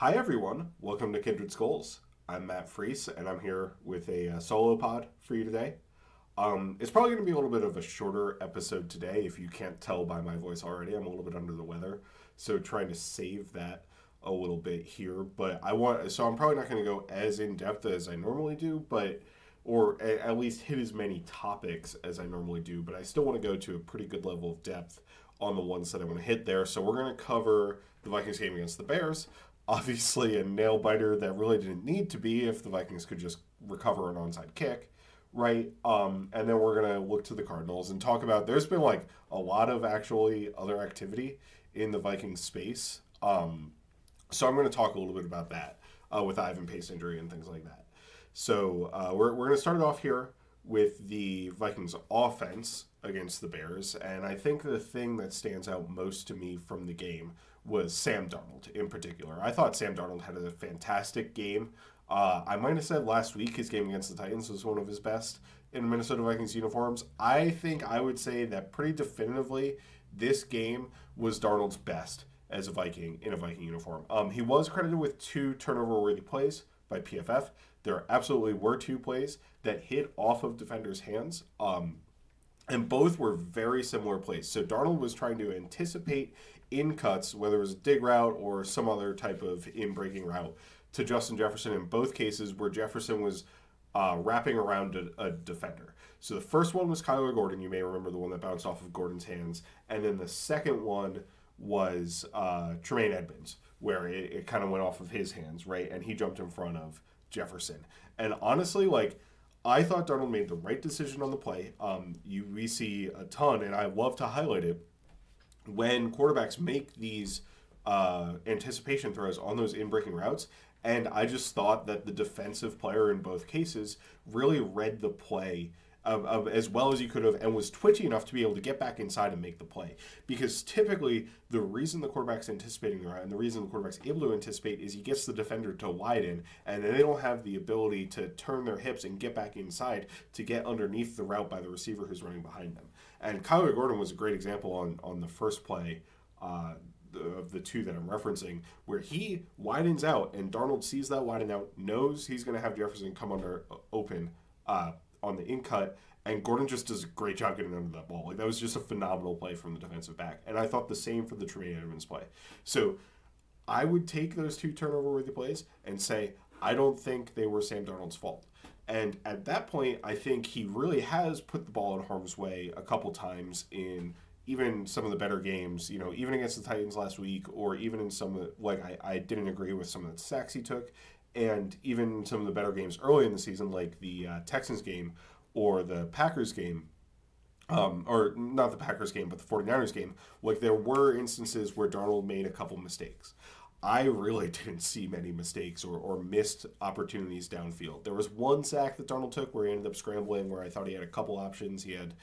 Hi, everyone. Welcome to Kindred Skulls. I'm Matt Freese, and I'm here with a solo pod for you today. It's probably going to be a little bit of a shorter episode today. If you can't tell by my voice already, I'm a little bit under the weather, so trying to save that a little bit here. But I'm probably not going to go as in depth as I normally do, or at least hit as many topics as I normally do. But I still want to go to a pretty good level of depth on the ones that I want to hit there. So we're going to cover the Vikings game against the Bears. Obviously, a nail biter that really didn't need to be if the Vikings could just recover an onside kick, right? And then we're gonna look to the Cardinals and talk about. There's been like a lot of actually other activity in the Vikings space, so I'm going to talk a little bit about that with Ivan Pace injury and things like that. So we're going to start it off here with the Vikings offense against the Bears, and I think the thing that stands out most to me from the game was Sam Darnold in particular. I thought Sam Darnold had a fantastic game. I might have said last week his game against the Titans was one of his best in Minnesota Vikings uniforms. I think I would say that pretty definitively this game was Darnold's best as a Viking in a Viking uniform. He was credited with 2 turnover-worthy plays by PFF. There absolutely were 2 plays that hit off of defenders' hands. And both were very similar plays. So Darnold was trying to anticipate in cuts, whether it was a dig route or some other type of in-breaking route, to Justin Jefferson in both cases where Jefferson was wrapping around a defender. So the first one was Kyler Gordon. You may remember the one that bounced off of Gordon's hands. And then the second one was Tremaine Edmonds, where it kind of went off of his hands, right? And he jumped in front of Jefferson. And honestly, I thought Darnold made the right decision on the play. We see a ton, and I love to highlight it, when quarterbacks make these anticipation throws on those in-breaking routes. And I just thought that the defensive player in both cases really read the play as well as he could have and was twitchy enough to be able to get back inside and make the play. Because typically the reason the quarterback's anticipating the route and the reason the quarterback's able to anticipate is he gets the defender to widen, and then they don't have the ability to turn their hips and get back inside to get underneath the route by the receiver who's running behind them. And Kyler Gordon was a great example on the first play of the 2 that I'm referencing, where he widens out and Darnold sees that widen out, knows he's going to have Jefferson come under open on the in cut, and Gordon just does a great job getting under that ball. That was just a phenomenal play from the defensive back. And I thought the same for the Tremaine Edmonds play. So I would take those 2 turnover-worthy plays and say, I don't think they were Sam Darnold's fault. And at that point, I think he really has put the ball in harm's way a couple times in even some of the better games, even against the Titans last week, or even in some of I didn't agree with some of the sacks he took, and even some of the better games early in the season, like the Texans game or the Packers game, or not the Packers game, but the 49ers game. There were instances where Darnold made a couple mistakes. I really didn't see many mistakes or missed opportunities downfield. There was one sack that Darnold took where he ended up scrambling, where I thought he had a couple options. He had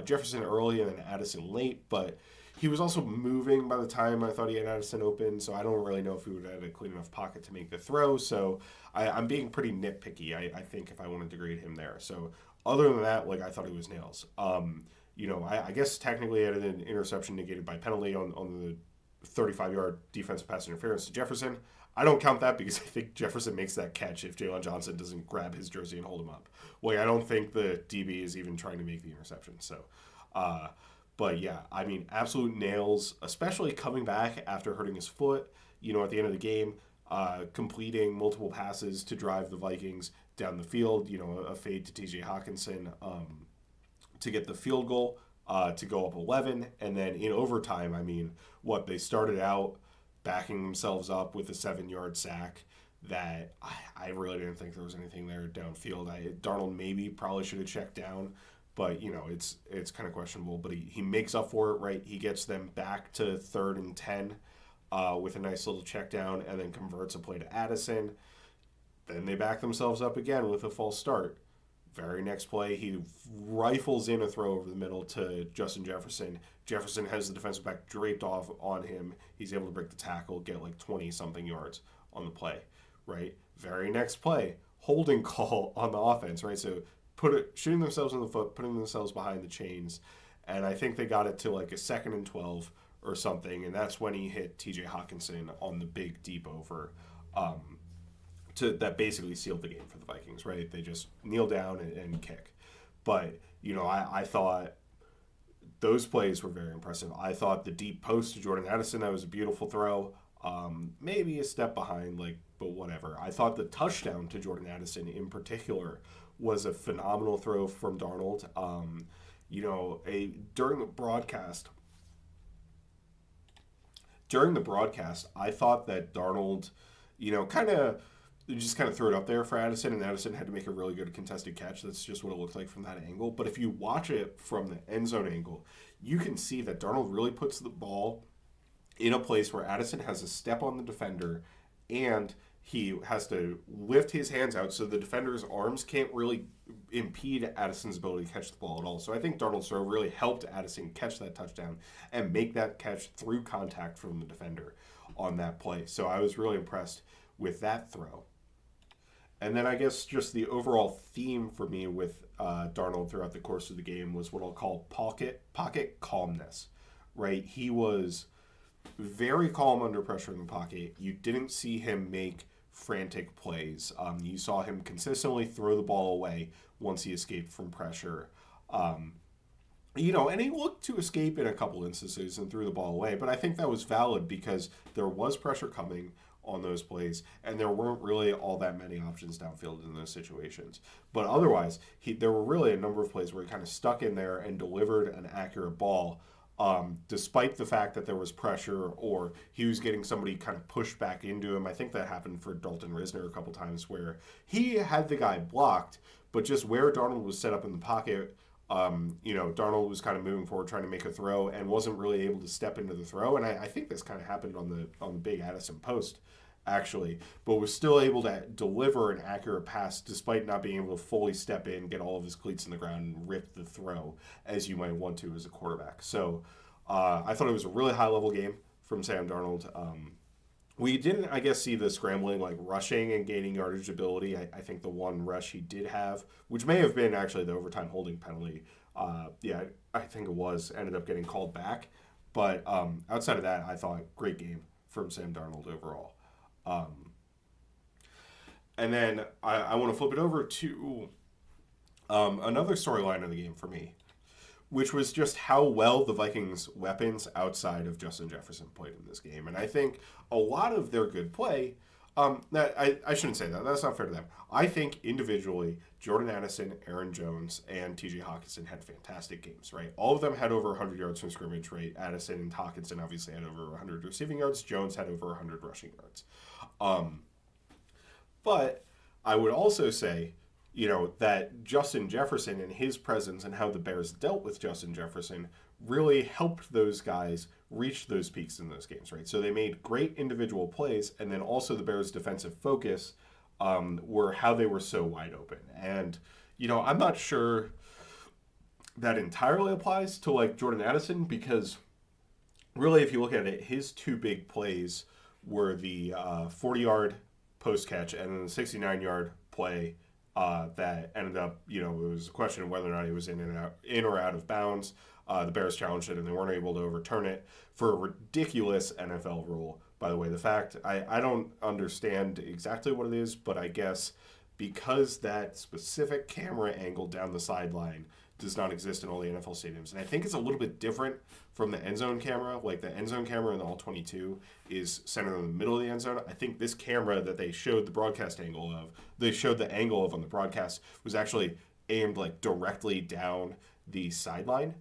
Jefferson early and then Addison late, but he was also moving by the time I thought he had Addison open, so I don't really know if he would have had a clean enough pocket to make the throw. So I'm being pretty nitpicky, I think, if I wanted to grade him there. So other than that, I thought he was nails. I guess technically he had an interception negated by penalty on the 35-yard defensive pass interference to Jefferson. I don't count that because I think Jefferson makes that catch if Jalen Johnson doesn't grab his jersey and hold him up. I don't think the DB is even trying to make the interception. So, but yeah, absolute nails, especially coming back after hurting his foot, at the end of the game, completing multiple passes to drive the Vikings down the field, a fade to TJ Hockenson to get the field goal. To go up 11, and then in overtime, they started out backing themselves up with a 7-yard sack that I really didn't think there was anything there downfield. Darnold probably should have checked down, but it's kind of questionable. But he makes up for it, right? He gets them back to 3rd and 10 with a nice little check down, and then converts a play to Addison. Then they back themselves up again with a false start. Very next play, he rifles in a throw over the middle to Justin Jefferson. Jefferson has the defensive back draped off on him. He's able to break the tackle, get 20-something yards on the play, right? Very next play, holding call on the offense, right? So shooting themselves in the foot, putting themselves behind the chains. And I think they got it to a 2nd and 12 or something. And that's when he hit TJ Hockenson on the big deep over that basically sealed the game for the Vikings, right? They just kneel down and kick. But, I thought those plays were very impressive. I thought the deep post to Jordan Addison, that was a beautiful throw. Maybe a step behind, but whatever. I thought the touchdown to Jordan Addison in particular was a phenomenal throw from Darnold. During the broadcast, I thought that Darnold, kind of threw it up there for Addison, and Addison had to make a really good contested catch. That's just what it looked like from that angle. But if you watch it from the end zone angle, you can see that Darnold really puts the ball in a place where Addison has a step on the defender, and he has to lift his hands out so the defender's arms can't really impede Addison's ability to catch the ball at all. So I think Darnold's throw really helped Addison catch that touchdown and make that catch through contact from the defender on that play. So I was really impressed with that throw. And then I guess just the overall theme for me with Darnold throughout the course of the game was what I'll call pocket calmness, right? He was very calm under pressure in the pocket. You didn't see him make frantic plays. You saw him consistently throw the ball away once he escaped from pressure. And he looked to escape in a couple instances and threw the ball away, but I think that was valid because there was pressure coming on those plays, and there weren't really all that many options downfield in those situations. But otherwise, there were really a number of plays where he kind of stuck in there and delivered an accurate ball, despite the fact that there was pressure or he was getting somebody kind of pushed back into him. I think that happened for Dalton Risner a couple times where he had the guy blocked, but just where Darnold was set up in the pocket, Darnold was kind of moving forward trying to make a throw and wasn't really able to step into the throw. And I think this kind of happened on the big Addison post, actually, but was still able to deliver an accurate pass despite not being able to fully step in, get all of his cleats in the ground, and rip the throw as you might want to as a quarterback. So I thought it was a really high-level game from Sam Darnold. We didn't, I guess, see the scrambling, rushing and gaining yardage ability. I think the one rush he did have, which may have been actually the overtime holding penalty, I think it was, ended up getting called back. But outside of that, I thought great game from Sam Darnold overall. And then I want to flip it over to another storyline of the game for me, which was just how well the Vikings' weapons outside of Justin Jefferson played in this game. And I think a lot of their good play, I shouldn't say that. That's not fair to them. I think individually, Jordan Addison, Aaron Jones, and TJ Hockenson had fantastic games, right? All of them had over 100 yards from scrimmage, right? Addison and Hockenson obviously had over 100 receiving yards. Jones had over 100 rushing yards. But I would also say, that Justin Jefferson and his presence and how the Bears dealt with Justin Jefferson really helped those guys reach those peaks in those games, right? So they made great individual plays, and then also the Bears' defensive focus were how they were so wide open. And, I'm not sure that entirely applies to, Jordan Addison, because really, if you look at it, his two big plays were the 40-yard post catch and then the 69-yard play that ended up, it was a question of whether or not he was in or out of bounds. The Bears challenged it, and they weren't able to overturn it for a ridiculous NFL rule. By the way, the fact, I don't understand exactly what it is, but I guess because that specific camera angle down the sideline does not exist in all the NFL stadiums. And I think it's a little bit different from the end zone camera. Like the end zone camera in the All-22 is centered in the middle of the end zone. I think this camera that they showed the broadcast angle of, they showed the angle of on the broadcast, was actually aimed directly down the sideline.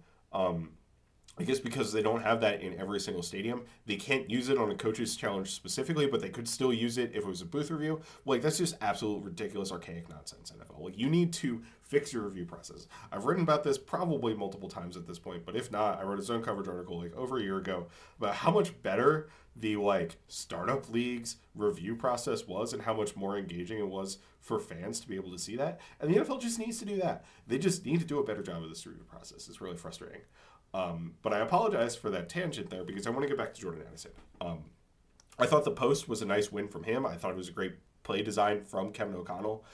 I guess because they don't have that in every single stadium, they can't use it on a coach's challenge specifically, but they could still use it if it was a booth review. That's just absolute ridiculous, archaic nonsense, NFL. You need to fix your review process. I've written about this probably multiple times at this point, but if not, I wrote a zone coverage article over a year ago about how much better the startup leagues review process was and how much more engaging it was for fans to be able to see that. And the NFL just needs to do that. They just need to do a better job of this review process. It's really frustrating. But I apologize for that tangent there because I want to get back to Jordan Addison. I thought the post was a nice win from him. I thought it was a great play design from Kevin O'Connell.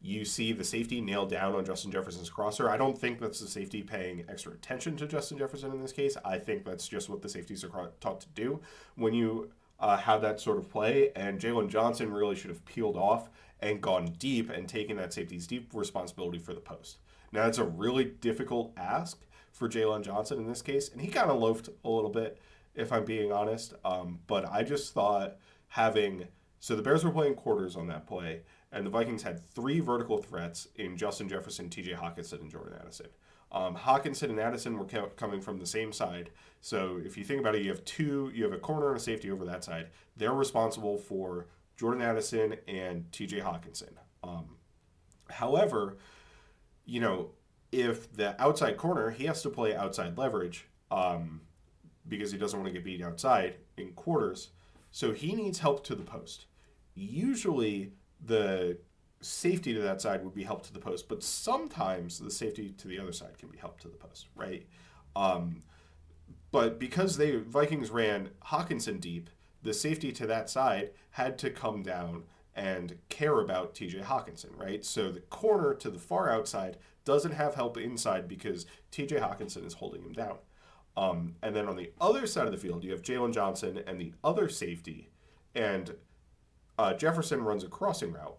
You see the safety nailed down on Justin Jefferson's crosser. I don't think that's the safety paying extra attention to Justin Jefferson in this case. I think that's just what the safeties are taught to do. When you had that sort of play, and Jalen Johnson really should have peeled off and gone deep and taken that safety's deep responsibility for the post. Now, it's a really difficult ask for Jalen Johnson in this case, and he kind of loafed a little bit, if I'm being honest. But I just thought so the Bears were playing quarters on that play, and the Vikings had 3 vertical threats in Justin Jefferson, TJ Hockenson, and Jordan Addison. Hockenson and Addison were coming from the same side. So if you think about it, you have a corner and a safety over that side. They're responsible for Jordan Addison and TJ Hockenson. However, if the outside corner, he has to play outside leverage because he doesn't want to get beat outside in quarters. So he needs help to the post. Usually the safety to that side would be help to the post, but sometimes the safety to the other side can be help to the post, right? But because the Vikings ran Hockenson deep, the safety to that side had to come down and care about TJ Hockenson, right? So the corner to the far outside doesn't have help inside because TJ Hockenson is holding him down. And then on the other side of the field, you have Jalen Johnson and the other safety, and Jefferson runs a crossing route.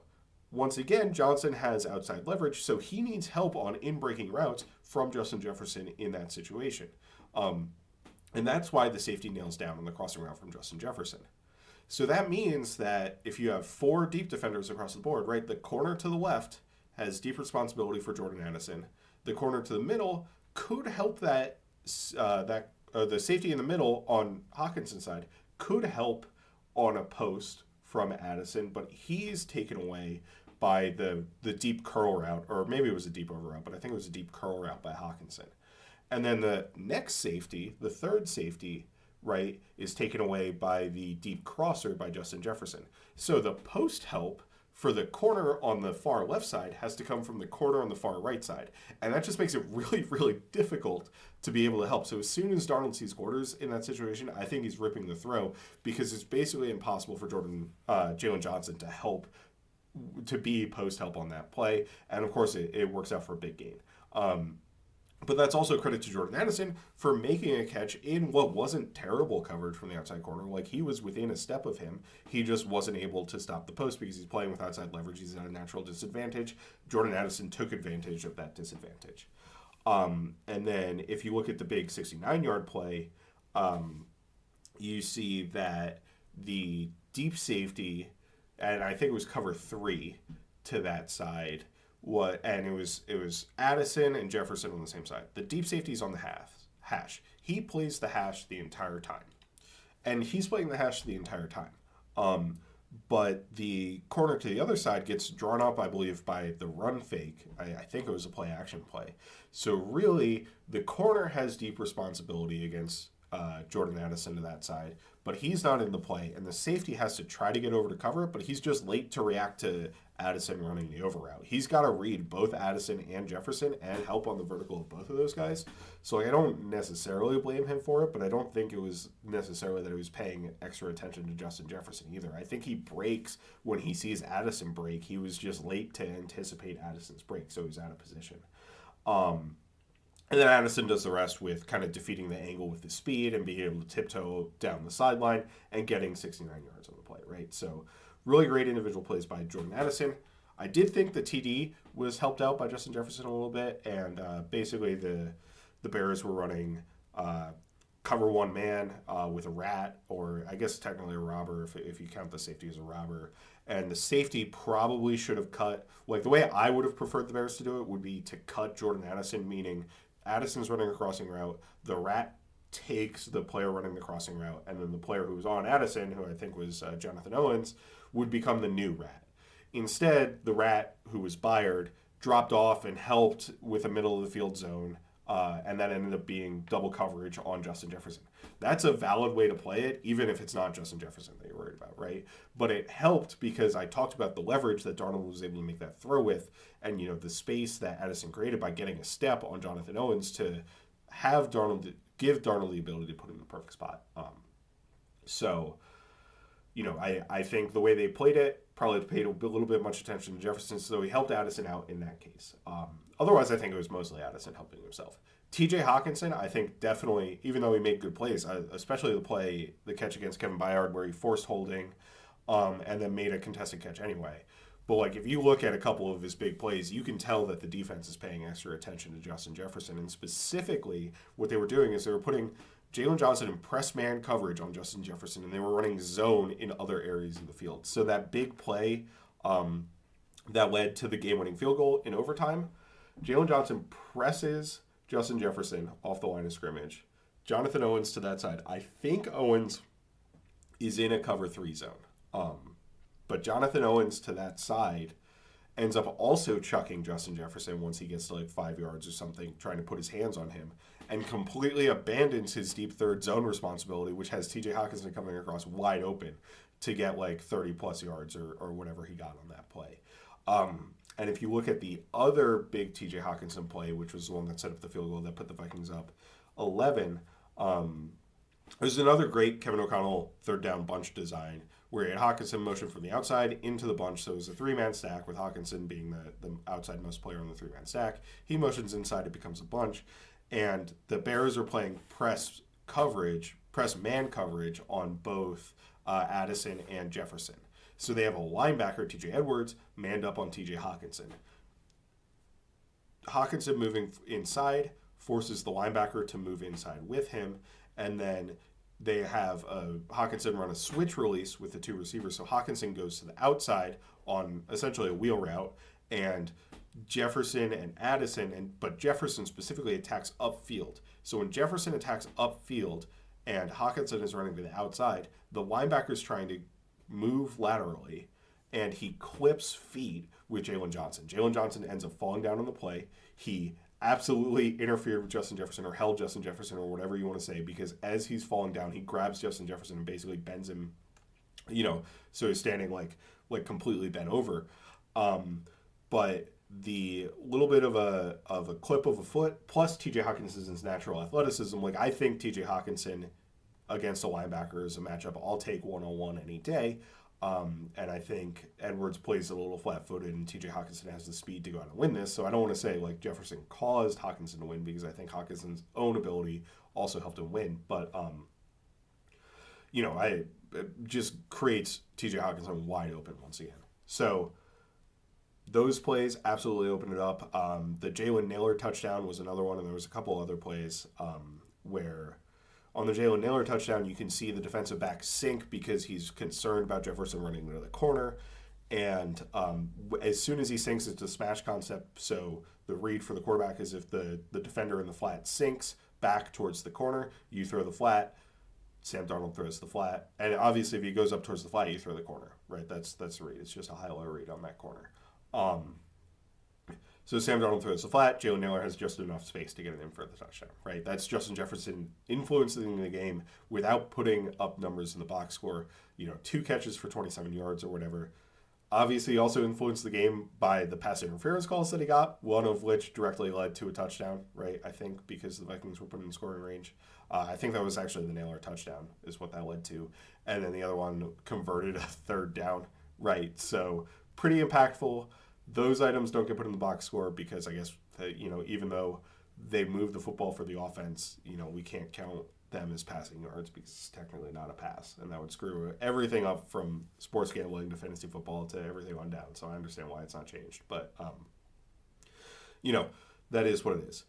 Once again, Johnson has outside leverage, so he needs help on in-breaking routes from Justin Jefferson in that situation. And that's why the safety nails down on the crossing route from Justin Jefferson. So that means that if you have 4 deep defenders across the board, right, the corner to the left has deep responsibility for Jordan Addison. The corner to the middle could help the safety in the middle on Hockenson's side could help on a post from Addison, but he's taken away by the deep curl route, or maybe it was a deep over route, but I think it was a deep curl route by Hockenson. And then the next safety, the third safety, right, is taken away by the deep crosser by Justin Jefferson. So the post help for the corner on the far left side has to come from the corner on the far right side. And that just makes it really, really difficult to be able to help. So as soon as Darnold sees quarters in that situation, I think he's ripping the throw because it's basically impossible for Jalen Johnson to help, to be post help on that play. And of course, it works out for a big gain. But that's also credit to Jordan Addison for making a catch in what wasn't terrible coverage from the outside corner. Like, he was within a step of him. He just wasn't able to stop the post because he's playing with outside leverage. He's at a natural disadvantage. Jordan Addison took advantage of that disadvantage. And then if you look at the big 69-yard play, you see that the deep safety, and I think it was cover 3 to that side, and it was Addison and Jefferson on the same side. The deep safety's on the hash. He plays the hash the entire time. And he's playing the hash the entire time. But the corner to the other side gets drawn up, I believe, by the run fake. I think it was a play-action play. So really, the corner has deep responsibility against Jordan Addison to that side, but he's not in the play, and the safety has to try to get over to cover it, but he's just late to react to Addison running the over route. He's got to read both Addison and Jefferson and help on the vertical of both of those guys. So I don't necessarily blame him for it, but I don't think it was necessarily that he was paying extra attention to Justin Jefferson either. I think he breaks when he sees Addison break. He was just late to anticipate Addison's break, so he's out of position. And then Addison does the rest with kind of defeating the angle with his speed and being able to tiptoe down the sideline and getting 69 yards on the play, right? So really great individual plays by Jordan Addison. I did think the TD was helped out by Justin Jefferson a little bit, and basically the Bears were running cover 1 man with a rat, or I guess technically a robber if you count the safety as a robber. And the safety probably should have cut, like the way I would have preferred the Bears to do it would be to cut Jordan Addison, meaning Addison's running a crossing route, the rat takes the player running the crossing route, and then the player who was on Addison, who I think was Jonathan Owens, would become the new rat. Instead, the rat, who was Byard, dropped off and helped with a middle of the field zone, and that ended up being double coverage on Justin Jefferson. That's a valid way to play it, even if it's not Justin Jefferson that you're worried about, right? But it helped because I talked about the leverage that Darnold was able to make that throw with, and the space that Addison created by getting a step on Jonathan Owens to have Darnold, give Darnold the ability to put him in the perfect spot. So I think the way they played it probably paid a little bit much attention to Jefferson, so he helped Addison out in that case. Otherwise, I think it was mostly Addison helping himself. TJ Hockenson, I think definitely, even though he made good plays, especially the catch against Kevin Byard where he forced holding and then made a contested catch anyway. But like if you look at a couple of his big plays, you can tell that the defense is paying extra attention to Justin Jefferson. And specifically, what they were doing is they were putting Jalen Johnson in press man coverage on Justin Jefferson, and they were running zone in other areas of the field. So that big play that led to the game-winning field goal in overtime, Jalen Johnson presses Justin Jefferson off the line of scrimmage. Jonathan Owens to that side. I think Owens is in a cover 3 zone. But Jonathan Owens to that side ends up also chucking Justin Jefferson once he gets to like 5 yards or something, trying to put his hands on him, and completely abandons his deep third zone responsibility, which has TJ Hockenson coming across wide open to get like 30 plus yards or whatever he got on that play. And if you look at the other big TJ Hockenson play, which was the one that set up the field goal that put the Vikings up 11, there's another great Kevin O'Connell third down bunch design where he had Hockenson motion from the outside into the bunch. So it was a 3-man stack with Hockenson being the outside-most player on the 3-man stack. He motions inside, it becomes a bunch. And the Bears are playing press man coverage on both Addison and Jefferson. So they have a linebacker, TJ Edwards, manned up on TJ Hockenson. Hockenson moving inside forces the linebacker to move inside with him, and then they have Hockenson run a switch release with the 2 receivers. So Hockenson goes to the outside on essentially a wheel route, and Jefferson and Addison, but Jefferson specifically attacks upfield. So when Jefferson attacks upfield and Hockenson is running to the outside, the linebacker's trying to move laterally, and he clips feet with Jalen Johnson. Jalen Johnson ends up falling down on the play. He absolutely interfered with Justin Jefferson or held Justin Jefferson or whatever you want to say, because as he's falling down, he grabs Justin Jefferson and basically bends him, so he's standing like completely bent over. But the little bit of a clip of a foot plus TJ Hawkinson's natural athleticism, like I think TJ Hockenson against a linebacker is a matchup I'll take one-on-one any day. And I think Edwards plays a little flat-footed and TJ Hockenson has the speed to go out and win this. So I don't want to say like Jefferson caused Hockenson to win, because I think Hawkinson's own ability also helped him win. But, it just creates TJ Hockenson wide open once again. So those plays absolutely opened it up. The Jalen Nailor touchdown was another one, and there was a couple other plays where on the Jalen Nailor touchdown, you can see the defensive back sink because he's concerned about Jefferson running into the corner. And as soon as he sinks, it's a smash concept. So the read for the quarterback is if the defender in the flat sinks back towards the corner, you throw the flat. Sam Darnold throws the flat. And obviously, if he goes up towards the flat, you throw the corner, right? That's the read. It's just a high-low read on that corner. So Sam Darnold throws the flat. Jalen Nailor has just enough space to get it in for the touchdown, right? That's Justin Jefferson influencing the game without putting up numbers in the box score. 2 catches for 27 yards or whatever. Obviously, he also influenced the game by the pass interference calls that he got, one of which directly led to a touchdown, right? I think because the Vikings were put in scoring range. I think that was actually the Nailor touchdown is what that led to. And then the other one converted a 3rd down, right? So pretty impactful. Those items don't get put in the box score because I guess, even though they move the football for the offense, we can't count them as passing yards because it's technically not a pass. And that would screw everything up from sports gambling to fantasy football to everything on down. So I understand why it's not changed. But, that is what it is.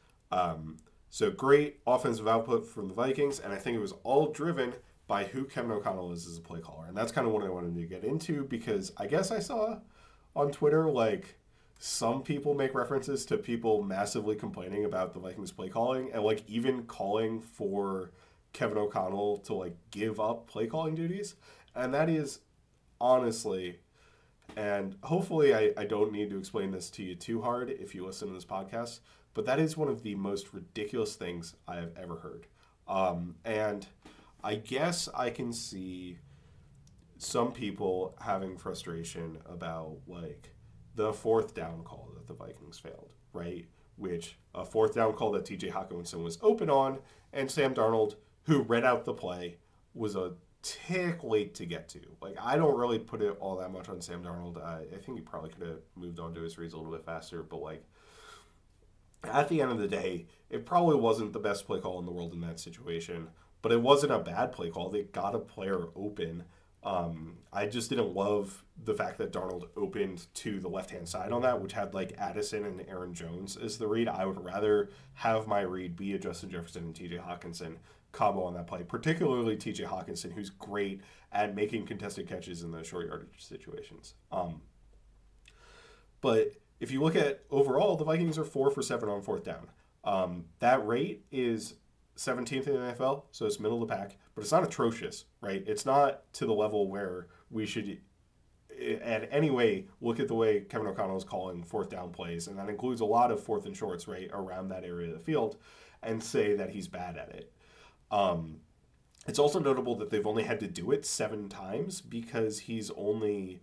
So great offensive output from the Vikings. And I think it was all driven by who Kevin O'Connell is as a play caller. And that's kind of what I wanted to get into because I guess I saw on Twitter, like, some people make references to people massively complaining about the Vikings play calling and, like, even calling for Kevin O'Connell to, like, give up play calling duties. And that is, honestly, and hopefully I don't need to explain this to you too hard if you listen to this podcast, but that is one of the most ridiculous things I have ever heard. And I guess I can see some people having frustration about like the 4th down call that the Vikings failed, right? Which a 4th down call that TJ Hockenson was open on, and Sam Darnold, who read out the play, was a tick late to get to. Like, I don't really put it all that much on Sam Darnold. I think he probably could have moved on to his reads a little bit faster, but like, at the end of the day, it probably wasn't the best play call in the world in that situation, but it wasn't a bad play call. They got a player open. I just didn't love the fact that Darnold opened to the left-hand side on that, which had like Addison and Aaron Jones as the read. I would rather have my read be a Justin Jefferson and TJ Hockenson combo on that play, particularly TJ Hockenson, who's great at making contested catches in those short yardage situations. But if you look at overall, the Vikings are 4 for 7 on fourth down. That rate is 17th in the NFL, so it's middle of the pack, but it's not atrocious, right? It's not to the level where we should, in any way, look at the way Kevin O'Connell is calling fourth down plays, and that includes a lot of fourth and shorts, right, around that area of the field, and say that he's bad at it. It's also notable that they've only had to do it 7 times because the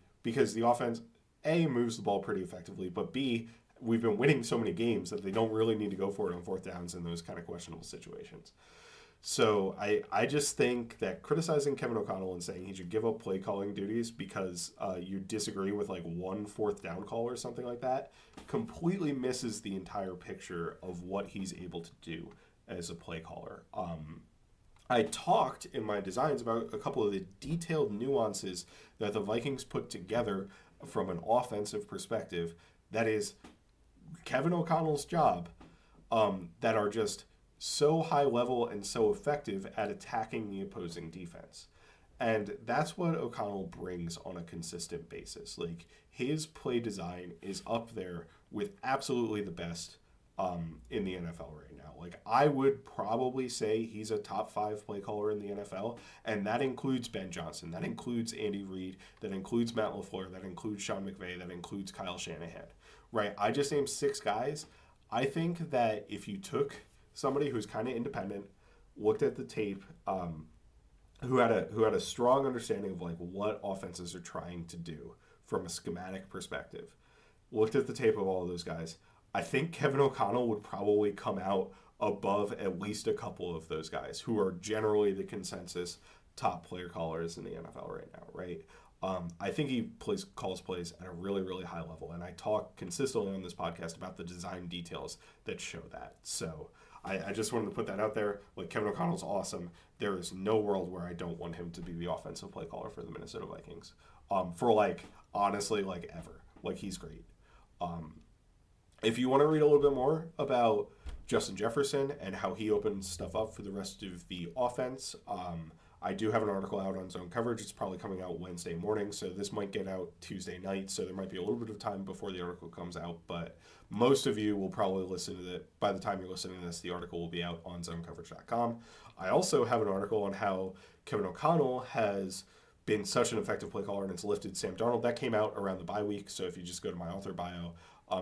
offense, A, moves the ball pretty effectively, but B, we've been winning so many games that they don't really need to go for it on fourth downs in those kind of questionable situations. So I just think that criticizing Kevin O'Connell and saying he should give up play calling duties because you disagree with like one fourth down call or something like that completely misses the entire picture of what he's able to do as a play caller. I talked in my designs about a couple of the detailed nuances that the Vikings put together from an offensive perspective that is Kevin O'Connell's job, that are just so high level and so effective at attacking the opposing defense. And that's what O'Connell brings on a consistent basis. Like, his play design is up there with absolutely the best in the NFL right now. Like, I would probably say he's a top 5 play caller in the NFL, and that includes Ben Johnson, that includes Andy Reid, that includes Matt LaFleur, that includes Sean McVay, that includes Kyle Shanahan. Right, I just named 6 guys. I think that if you took somebody who's kind of independent, looked at the tape, who had a strong understanding of like what offenses are trying to do from a schematic perspective, looked at the tape of all of those guys, I think Kevin O'Connell would probably come out above at least a couple of those guys who are generally the consensus top player callers in the NFL right now, right? I think he calls plays at a really, really high level, and I talk consistently on this podcast about the design details that show that. So I just wanted to put that out there. Like, Kevin O'Connell's awesome. There is no world where I don't want him to be the offensive play caller for the Minnesota Vikings. For like, honestly, like ever. Like, he's great. If you want to read a little bit more about Justin Jefferson and how he opens stuff up for the rest of the offense, I do have an article out on Zone Coverage. It's probably coming out Wednesday morning, so this might get out Tuesday night, so there might be a little bit of time before the article comes out, but most of you will probably listen to it. By the time you're listening to this, the article will be out on zonecoverage.com. I also have an article on how Kevin O'Connell has been such an effective play caller and it's lifted Sam Darnold. That came out around the bye week, so if you just go to my author bio,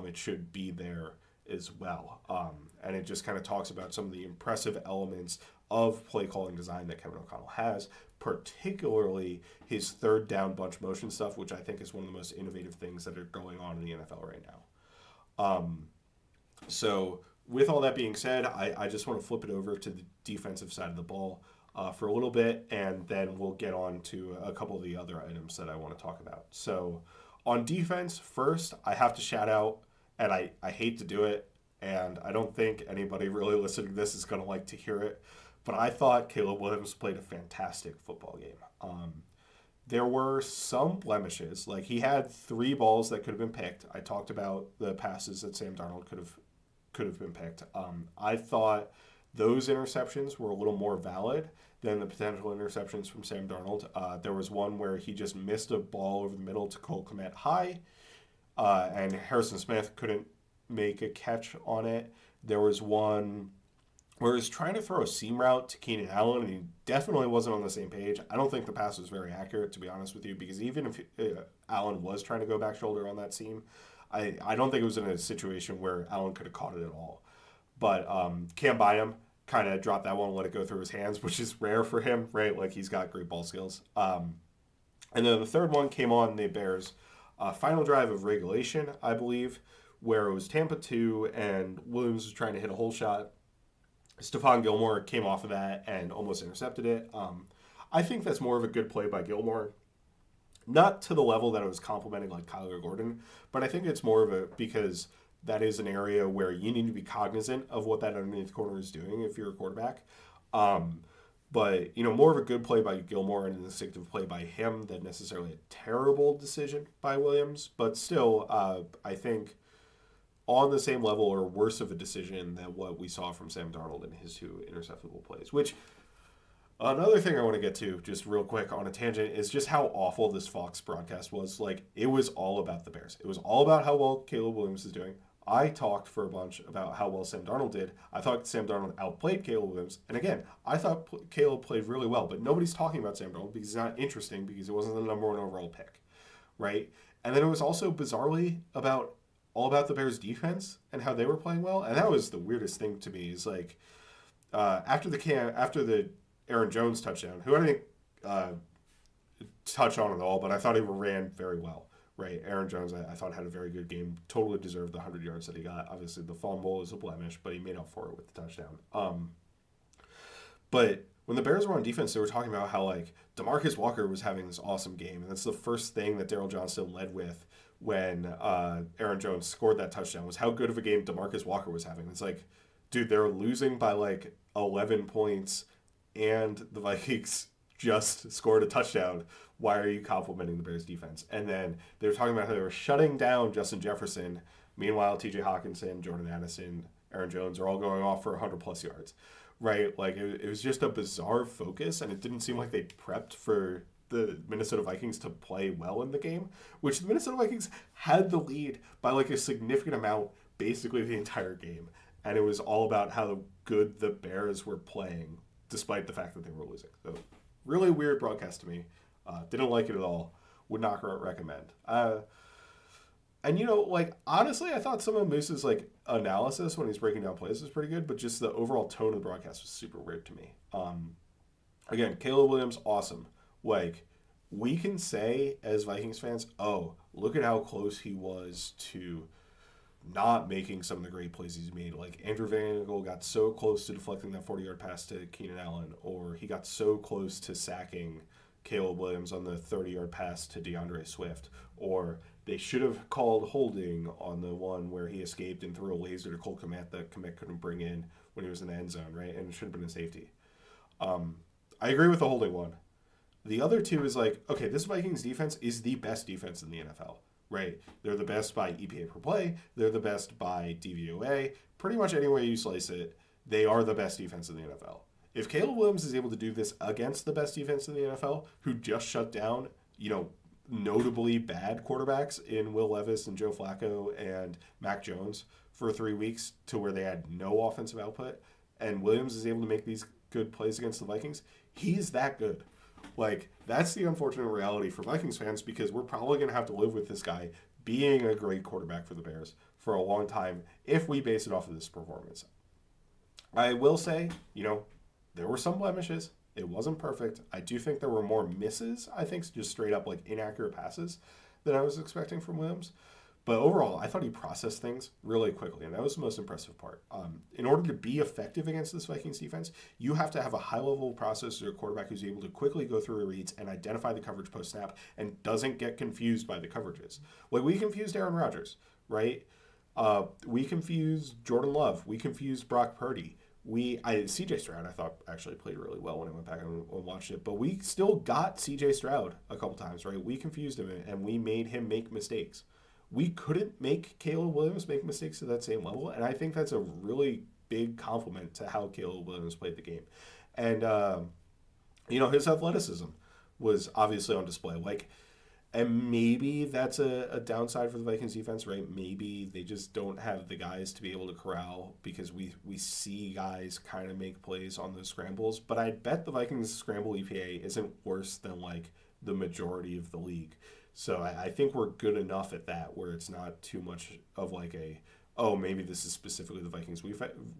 it should be there as well. And it just kind of talks about some of the impressive elements of play calling design that Kevin O'Connell has, particularly his third down bunch motion stuff, which I think is one of the most innovative things that are going on in the NFL right now. So with all that being said, I just want to flip it over to the defensive side of the ball for a little bit, and then we'll get on to a couple of the other items that I want to talk about. So on defense, first, I have to shout out, and I hate to do it, and I don't think anybody really listening to this is going to like to hear it, but I thought Akayleb Williams played a fantastic football game. There were some blemishes. Like, he had 3 balls that could have been picked. I talked about the passes that Sam Darnold could have been picked. I thought those interceptions were a little more valid than the potential interceptions from Sam Darnold. There was one where he just missed a ball over the middle to Cole Kmet high, and Harrison Smith couldn't make a catch on it. There was one where he was trying to throw a seam route to Keenan Allen, and he definitely wasn't on the same page. I don't think the pass was very accurate, to be honest with you, because even if Allen was trying to go back shoulder on that seam, I don't think it was in a situation where Allen could have caught it at all. But Cam Bynum kind of dropped that one and let it go through his hands, which is rare for him, right? Like, he's got great ball skills. And then the third one came on the Bears' final drive of regulation, I believe, where it was Tampa 2 and Williams was trying to hit a hole shot. Stephon Gilmore came off of that and almost intercepted it. I think that's more of a good play by Gilmore. Not to the level that it was complimenting like Kyler Gordon, but I think it's more of a because that is an area where you need to be cognizant of what that underneath corner is doing if you're a quarterback. Um, but more of a good play by Gilmore and an instinctive play by him than necessarily a terrible decision by Williams. But still, I think on the same level or worse of a decision than what we saw from Sam Darnold in his two interceptable plays. Which another thing I want to get to just real quick on a tangent is just how awful this Fox broadcast was. Like it was all about the Bears. It was all about how well Caleb Williams is doing. I talked for a bunch about how well Sam Darnold did. I thought Sam Darnold outplayed Caleb Williams. And again, I thought Caleb played really well, but nobody's talking about Sam Darnold because he's not interesting because it wasn't the number one overall pick, right? And then it was also bizarrely all about the Bears defense and how they were playing well. And that was the weirdest thing to me is like after the Aaron Jones touchdown, who I didn't touch on at all, but I thought he ran very well. Right, Aaron Jones, I thought had a very good game. Totally deserved the 100 yards that he got. Obviously, the fumble is a blemish, but he made up for it with the touchdown. But when the Bears were on defense, they were talking about how like DeMarcus Walker was having this awesome game, and that's the first thing that Daryl Johnston led with when Aaron Jones scored that touchdown was how good of a game DeMarcus Walker was having. It's like, dude, they're losing by like 11 points, and the Vikings just scored a touchdown. Why are you complimenting the Bears defense? And then they were talking about how they were shutting down Justin Jefferson. Meanwhile, TJ Hockenson, Jordan Addison, Aaron Jones are all going off for 100 plus yards, right? Like it was just a bizarre focus, and it didn't seem like they prepped for the Minnesota Vikings to play well in the game, which the Minnesota Vikings had the lead by like a significant amount basically the entire game. And it was all about how good the Bears were playing despite the fact that they were losing. So really weird broadcast to me. Didn't like it at all. Would not recommend. And like honestly, I thought some of Moose's like analysis when he's breaking down plays was pretty good, but just the overall tone of the broadcast was super weird to me. Again, Caleb Williams, awesome. Like we can say as Vikings fans, oh, look at how close he was to not making some of the great plays he's made. Like Andrew Van Ginkel got so close to deflecting that 40-yard pass to Keenan Allen, or he got so close to sacking Caleb Williams on the 30-yard pass to DeAndre Swift, or they should have called holding on the one where he escaped and threw a laser to Cole Kmet that Kmet couldn't bring in when he was in the end zone, right? And it should have been a safety. I agree with the holding one. The other two is like, okay, this Vikings defense is the best defense in the NFL, right? They're the best by EPA per play. They're the best by DVOA. Pretty much any way you slice it, they are the best defense in the NFL. If Caleb Williams is able to do this against the best defense in the NFL, who just shut down, notably bad quarterbacks in Will Levis and Joe Flacco and Mac Jones for 3 weeks to where they had no offensive output, and Williams is able to make these good plays against the Vikings, he's that good. Like, that's the unfortunate reality for Vikings fans because we're probably going to have to live with this guy being a great quarterback for the Bears for a long time if we base it off of this performance. I will say, there were some blemishes. It wasn't perfect. I do think there were more misses, I think, just straight up like inaccurate passes than I was expecting from Williams. But overall, I thought he processed things really quickly, and that was the most impressive part. In order to be effective against this Vikings defense, you have to have a high-level processor or quarterback who's able to quickly go through reads and identify the coverage post-snap and doesn't get confused by the coverages. Like, we confused Aaron Rodgers, right? We confused Jordan Love. We confused Brock Purdy. CJ Stroud, I thought, actually played really well when I went back and watched it. But we still got CJ Stroud a couple times, right? We confused him, and we made him make mistakes. We couldn't make Caleb Williams make mistakes at that same level, and I think that's a really big compliment to how Caleb Williams played the game. And, his athleticism was obviously on display. And maybe that's a downside for the Vikings defense, right? Maybe they just don't have the guys to be able to corral because we see guys kind of make plays on those scrambles. But I bet the Vikings scramble EPA isn't worse than the majority of the league. So I think we're good enough at that where it's not too much of maybe this is specifically the Vikings'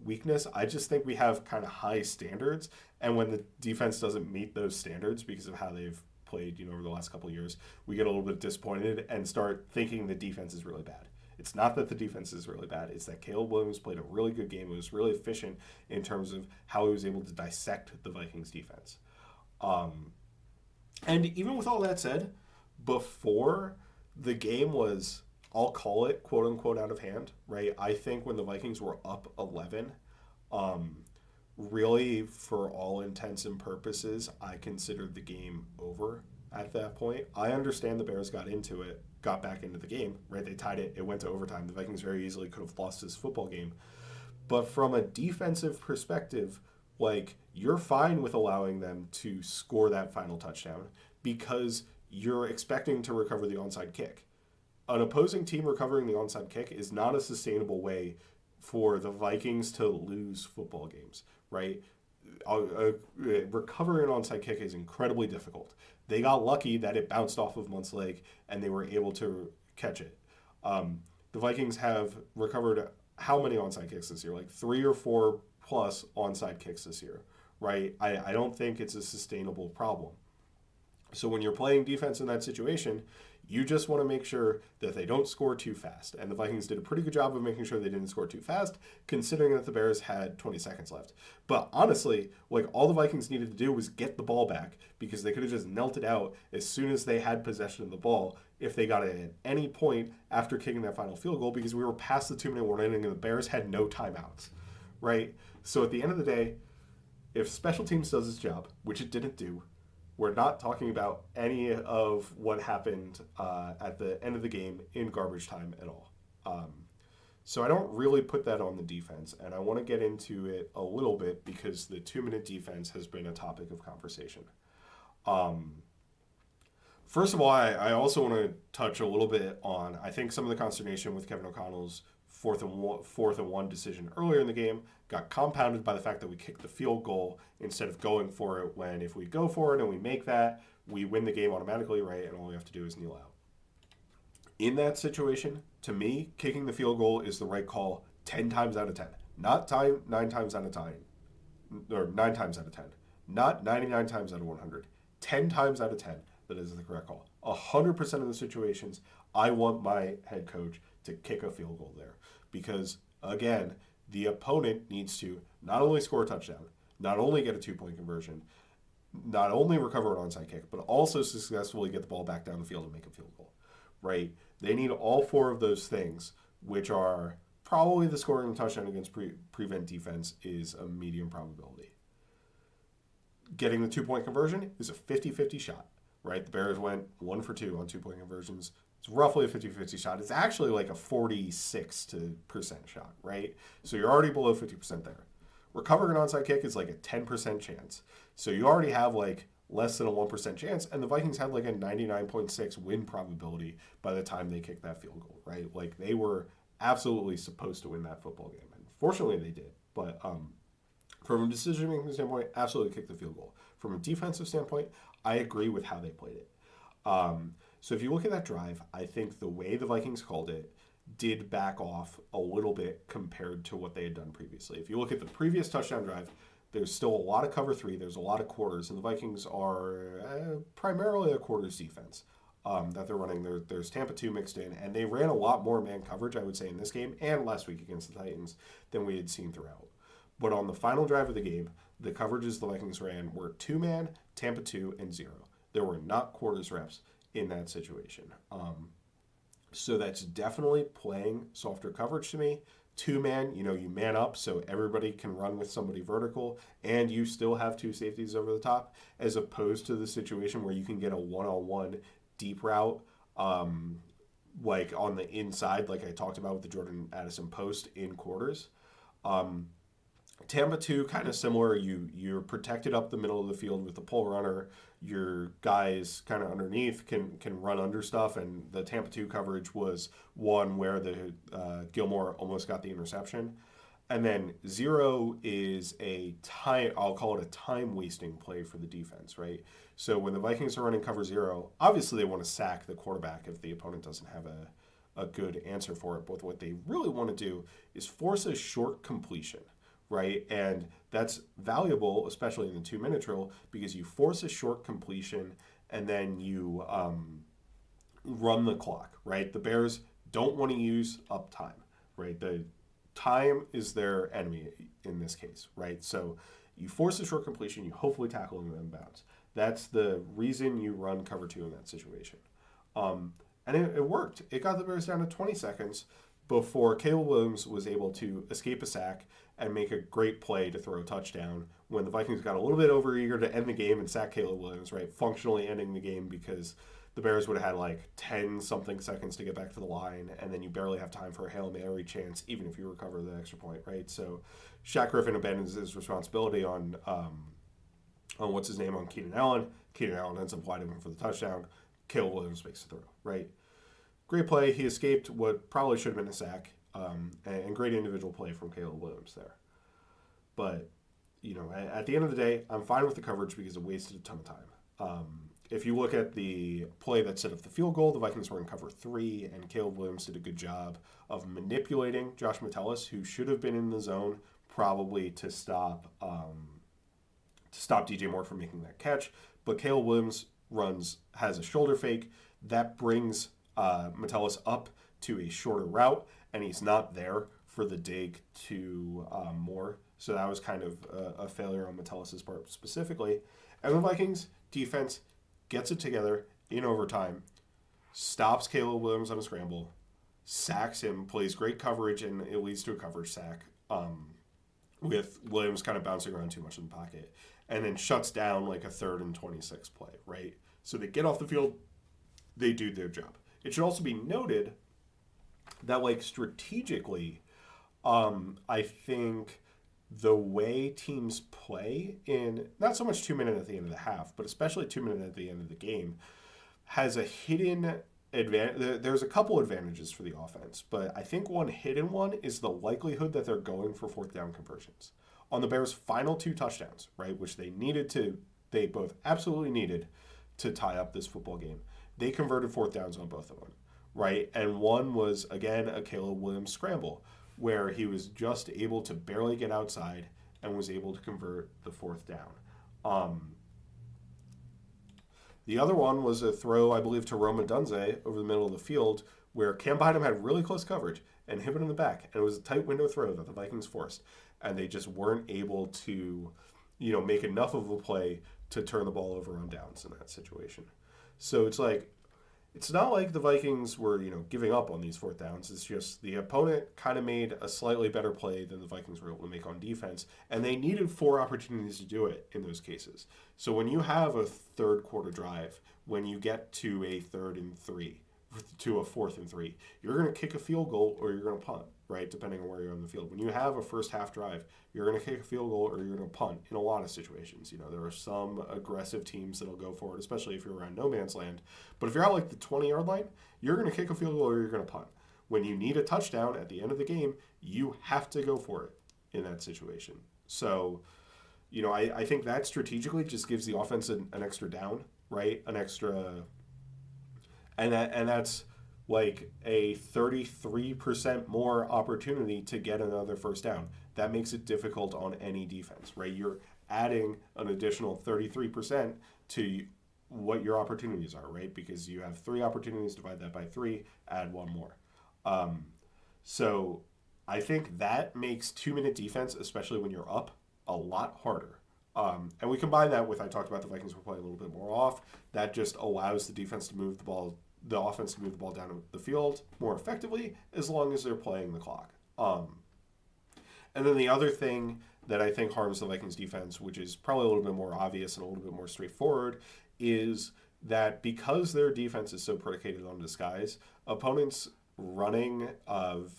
weakness. I just think we have kind of high standards. And when the defense doesn't meet those standards because of how they've played, over the last couple of years, we get a little bit disappointed and start thinking the defense is really bad. It's not that the defense is really bad. It's that Caleb Williams played a really good game. It was really efficient in terms of how he was able to dissect the Vikings defense. And even with all that said, before the game was, I'll call it quote unquote out of hand, right? I think when the Vikings were up 11, um, really for all intents and purposes, I considered the game over at that point. I understand the Bears got into it, got back into the game, right? They tied it, it went to overtime. The Vikings very easily could have lost this football game. But from a defensive perspective, like you're fine with allowing them to score that final touchdown because you're expecting to recover the onside kick. An opposing team recovering the onside kick is not a sustainable way for the Vikings to lose football games, right? Recovering an onside kick is incredibly difficult. They got lucky that it bounced off of Munt's leg and they were able to catch it. The Vikings have recovered how many onside kicks this year? Like 3 or 4 plus onside kicks this year, right? I don't think it's a sustainable problem. So when you're playing defense in that situation, you just want to make sure that they don't score too fast. And the Vikings did a pretty good job of making sure they didn't score too fast, considering that the Bears had 20 seconds left. But honestly, like all the Vikings needed to do was get the ball back because they could have just knelt it out as soon as they had possession of the ball if they got it at any point after kicking that final field goal because we were past the 2-minute warning and the Bears had no timeouts, right? So at the end of the day, if special teams does its job, which it didn't do, we're not talking about any of what happened at the end of the game in garbage time at all. So I don't really put that on the defense, and I want to get into it a little bit because the 2-minute defense has been a topic of conversation. First of all, I also want to touch a little bit on, I think, some of the consternation with Kevin O'Connell's fourth and one decision earlier in the game got compounded by the fact that we kicked the field goal instead of going for it, when if we go for it and we make that, we win the game automatically, right? And all we have to do is kneel out. In that situation, to me, kicking the field goal is the right call 10 times out of 10. Not 9 times out of 10. Or 9 times out of 10. Not 99 times out of 100. 10 times out of 10, that is the correct call. 100% of the situations, I want my head coach to kick a field goal there. Because, again, the opponent needs to not only score a touchdown, not only get a 2-point conversion, not only recover an onside kick, but also successfully get the ball back down the field and make a field goal, right? They need all 4 of those things, which are probably the scoring a touchdown against prevent defense is a medium probability. Getting the 2-point conversion is a 50-50 shot, right? The Bears went 1 for 2 on 2-point conversions. It's roughly a 50-50 shot. It's actually like a 46% shot, right? So you're already below 50% there. Recovering an onside kick is like a 10% chance. So you already have like less than a 1% chance, and the Vikings had like a 99.6 win probability by the time they kicked that field goal, right? Like they were absolutely supposed to win that football game. And fortunately they did. But from a decision-making standpoint, absolutely kick the field goal. From a defensive standpoint, I agree with how they played it. So if you look at that drive, I think the way the Vikings called it did back off a little bit compared to what they had done previously. If you look at the previous touchdown drive, there's still a lot of cover 3. There's a lot of quarters, and the Vikings are primarily a quarters defense that they're running. There's Tampa 2 mixed in, and they ran a lot more man coverage, I would say, in this game and last week against the Titans than we had seen throughout. But on the final drive of the game, the coverages the Vikings ran were 2-man, Tampa 2, and 0. There were not quarters reps in that situation. So that's definitely playing softer coverage to me. 2-man, you man up so everybody can run with somebody vertical and you still have 2 safeties over the top, as opposed to the situation where you can get a one-on-one deep route like on the inside, like I talked about with the Jordan Addison post in quarters. Tampa 2, kind of similar. You're protected up the middle of the field with the pole runner. Your guys kind of underneath can run under stuff, and the Tampa 2 coverage was one where the Gilmore almost got the interception. And then 0 is I'll call it a time-wasting play for the defense, right? So when the Vikings are running cover 0, obviously they want to sack the quarterback if the opponent doesn't have a good answer for it. But what they really want to do is force a short completion, right? And that's valuable, especially in the 2-minute drill, because you force a short completion and then you run the clock, right? The Bears don't want to use up time, right? The time is their enemy in this case, right? So you force a short completion, you hopefully tackle them in bounds. That's the reason you run cover 2 in that situation. And it worked. It got the Bears down to 20 seconds before Akayleb Williams was able to escape a sack and make a great play to throw a touchdown when the Vikings got a little bit overeager to end the game and sack Akayleb Williams, right? Functionally ending the game because the Bears would have had like 10-something seconds to get back to the line, and then you barely have time for a Hail Mary chance, even if you recover the extra point, right? So Shaq Griffin abandons his responsibility on what's his name, on Keenan Allen. Keenan Allen ends up wide open for the touchdown. Akayleb Williams makes the throw, right? Great play. He escaped what probably should have been a sack, and great individual play from Akayleb Williams there. But, at the end of the day, I'm fine with the coverage because it wasted a ton of time. If you look at the play that set up the field goal, the Vikings were in cover 3, and Akayleb Williams did a good job of manipulating Josh Metellus, who should have been in the zone, probably to stop DJ Moore from making that catch. But Akayleb Williams has a shoulder fake that brings Metellus up to a shorter route, and he's not there for the dig to Moore. So that was kind of a failure on Metellus' part specifically. And the Vikings defense gets it together in overtime, stops Akayleb Williams on a scramble, sacks him, plays great coverage, and it leads to a coverage sack with Williams kind of bouncing around too much in the pocket, and then shuts down like a 3rd and 26 play, right? So they get off the field, they do their job. It should also be noted that, like, strategically, I think the way teams play in not so much 2 minute at the end of the half, but especially 2 minute at the end of the game, has a hidden advantage. There's a couple advantages for the offense, but I think one hidden one is the likelihood that they're going for 4th down conversions. On the Bears' final 2 touchdowns, right, which they both absolutely needed to tie up this football game, they converted 4th downs on both of them, right? And one was, again, a Akayleb Williams scramble, where he was just able to barely get outside and was able to convert the 4th down. The other one was a throw, I believe, to Rome Odunze over the middle of the field, where Cam Bynum had really close coverage and hit it in the back, and it was a tight window throw that the Vikings forced, and they just weren't able to, make enough of a play to turn the ball over on downs in that situation. So it's not like the Vikings were, giving up on these 4th downs. It's just the opponent kind of made a slightly better play than the Vikings were able to make on defense, and they needed 4 opportunities to do it in those cases. So when you have a 3rd quarter drive, when you get to a 3rd and 3, to a 4th and 3, you're going to kick a field goal or you're going to punt, right, depending on where you're on the field. When you have a first half drive, you're going to kick a field goal or you're going to punt in a lot of situations. There are some aggressive teams that'll go for it, especially if you're around no man's land. But if you're out like the 20-yard line, you're going to kick a field goal or you're going to punt. When you need a touchdown at the end of the game, you have to go for it in that situation. So, I think that strategically just gives the offense an extra down, right? An extra... And that's like a 33% more opportunity to get another first down. That makes it difficult on any defense, right? You're adding an additional 33% to what your opportunities are, right? Because you have 3 opportunities, divide that by 3, add 1 more. So I think that makes 2 minute defense, especially when you're up, a lot harder. And we combine that with, I talked about the Vikings were playing a little bit more off. That just allows the defense to move the ball, the offense to move the ball down the field more effectively, as long as they're playing the clock. And then the other thing that I think harms the Vikings defense, which is probably a little bit more obvious and a little bit more straightforward, is that because their defense is so predicated on disguise, opponents running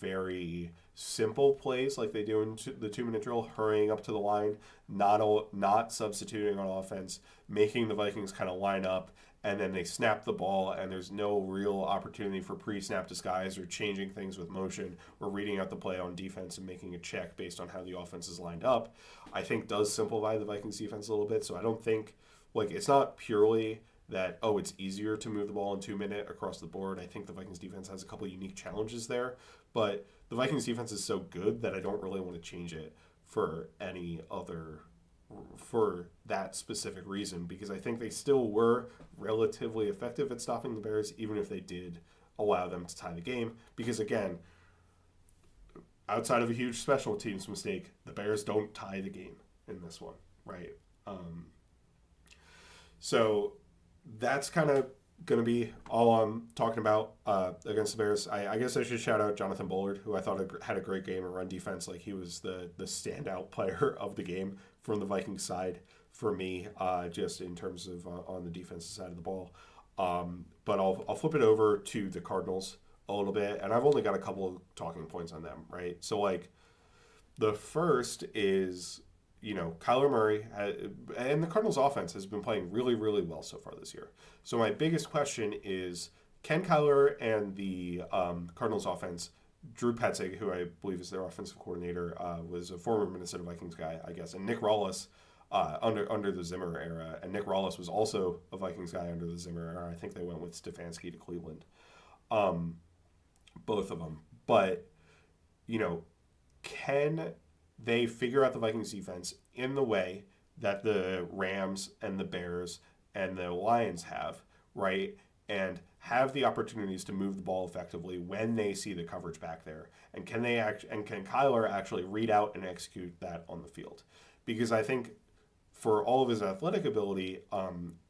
very simple plays like they do in the 2 minute drill, hurrying up to the line, not substituting on offense, making the Vikings kind of line up, and then they snap the ball and there's no real opportunity for pre-snap disguise or changing things with motion or reading out the play on defense and making a check based on how the offense is lined up, I think does simplify the Vikings defense a little bit. So I don't think, it's not purely that, it's easier to move the ball in 2 minute across the board. I think the Vikings defense has a couple of unique challenges there, but the Vikings defense is so good that I don't really want to change it for that specific reason, because I think they still were relatively effective at stopping the Bears, even if they did allow them to tie the game. Because again, outside of a huge special teams mistake, the Bears don't tie the game in this one, right? So that's kind of going to be all I'm talking about against the Bears. I guess I should shout out Jonathan Bullard, who I thought had a great game in run defense. Like, he was the standout player of the game from the Vikings side for me, just in terms of on the defensive side of the ball. But I'll flip it over to the Cardinals a little bit, and I've only got a couple of talking points on them, right? So, like, the first is, Kyler Murray, and the Cardinals offense has been playing really, really well so far this year. So my biggest question is, can Kyler and the Cardinals offense, Drew Petzing, who I believe is their offensive coordinator, was a former Minnesota Vikings guy, I guess, and Nick Rawlis under the Zimmer era, and Nick Rawlis was also a Vikings guy under the Zimmer era. I think they went with Stefanski to Cleveland, both of them. But, can they figure out the Vikings defense in the way that the Rams and the Bears and the Lions have, right? And have the opportunities to move the ball effectively when they see the coverage back there. And can Kyler actually read out and execute that on the field? Because I think for all of his athletic ability,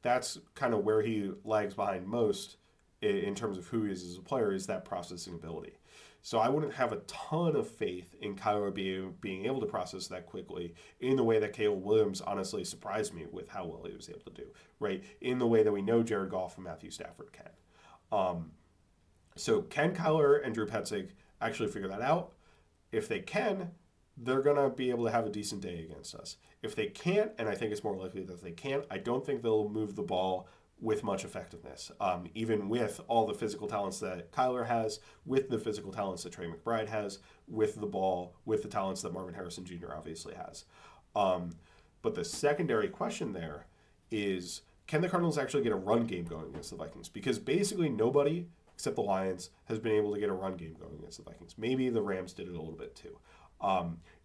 that's kind of where he lags behind most in terms of who he is as a player, is that processing ability. So I wouldn't have a ton of faith in Kyler being able to process that quickly in the way that Caleb Williams honestly surprised me with how well he was able to do, right? In the way that we know Jared Goff and Matthew Stafford can. So can Kyler and Drew Petzing actually figure that out? If they can, they're going to be able to have a decent day against us. If they can't, and I think it's more likely that they can't, I don't think they'll move the ball with much effectiveness, even with all the physical talents that Kyler has, with the physical talents that Trey McBride has, with the ball, with the talents that Marvin Harrison Jr. obviously has. But the secondary question there is, can the Cardinals actually get a run game going against the Vikings? Because basically nobody, except the Lions, has been able to get a run game going against the Vikings. Maybe the Rams did it a little bit too.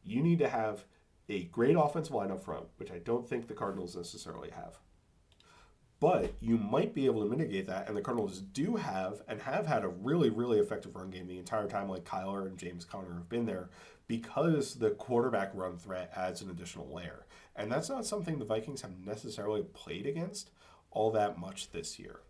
You need to have a great offensive line up front, which I don't think the Cardinals necessarily have. But you might be able to mitigate that, and the Cardinals do have and have had a really, really effective run game the entire time, like Kyler and James Conner have been there, because the quarterback run threat adds an additional layer. And that's not something the Vikings have necessarily played against all that much this year.